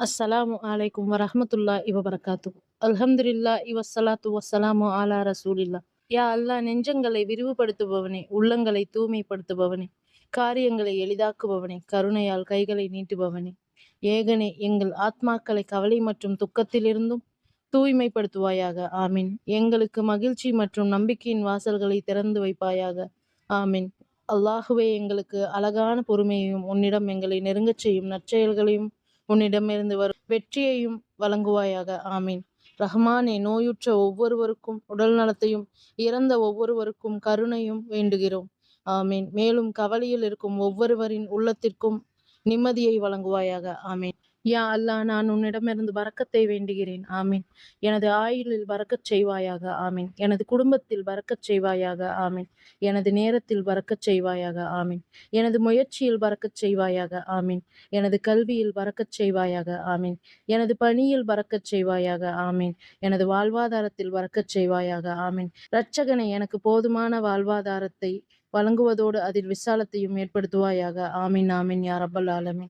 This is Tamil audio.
அஸ்ஸலாமு அலைக்கும் வரஹ்மத்துல்லாஹி வபரகாத்துஹு. அல்ஹம்துலில்லாஹி வஸ்ஸலாத்து வஸ்ஸலாமு அலா ரசூலில்லாஹ். யா அல்லாஹ், நெஞ்சங்களை விரிவுபடுத்துபவனே, உள்ளங்களை தூய்மைப்படுத்துபவனே, காரியங்களை எளிதாக்குபவனே, கருணையால் கைகளை நீட்டுபவனே, ஏகனே எங்கள் ஆத்மாக்களை கவலை மற்றும் துக்கத்திலிருந்தும் தூய்மைப்படுத்துவாயாக. ஆமீன். எங்களுக்கு மகிழ்ச்சி மற்றும் நம்பிக்கையின் வாசல்களை திறந்து வைப்பாயாக. ஆமீன். அல்லாஹுவே, எங்களுக்கு அழகான பொறுமையையும் உன்னிடம் எங்களை நெருங்கச் செய்யும் நற்செயல்களையும் உன்னிடமிருந்து வரும் வெற்றியையும் வழங்குவாயாக. ஆமீன். ரஹ்மானே, நோயுற்ற ஒவ்வொருவருக்கும் உடல் நலத்தையும், இறந்த ஒவ்வொருவருக்கும் கருணையும் வேண்டுகிறோம். ஆமீன். மேலும் கவலையில் இருக்கும் ஒவ்வொருவரின் உள்ளத்திற்கும் நிம்மதியை வழங்குவாயாக. ஆமீன். யா அல்லாஹ், நான் உன்னிடமிருந்து பரக்கத்தை வேண்டுகிறேன். ஆமீன். எனது ஆயுளில் பரக்கச் செய்வாயாக. ஆமீன். எனது குடும்பத்தில் பரக்கச் செய்வாயாக. ஆமீன். எனது நேரத்தில் பரக்கச் செய்வாயாக. ஆமீன். எனது முயற்சியில் பரக்கச் செய்வாயாக. ஆமீன். எனது கல்வியில் பரக்கச் செய்வாயாக. ஆமீன். எனது பணியில் பரக்கச் செய்வாயாக. ஆமீன். எனது வாழ்வாதாரத்தில் பரக்கச் செய்வாயாக. ஆமீன். இரட்சகனே, எனக்கு போதுமான வாழ்வாதாரத்தை வழங்குவதோடு அதில் விசாலத்தையும் ஏற்படுத்துவாயாக. ஆமீன். ஆமீன் யா ரப்பல் ஆலமீன்.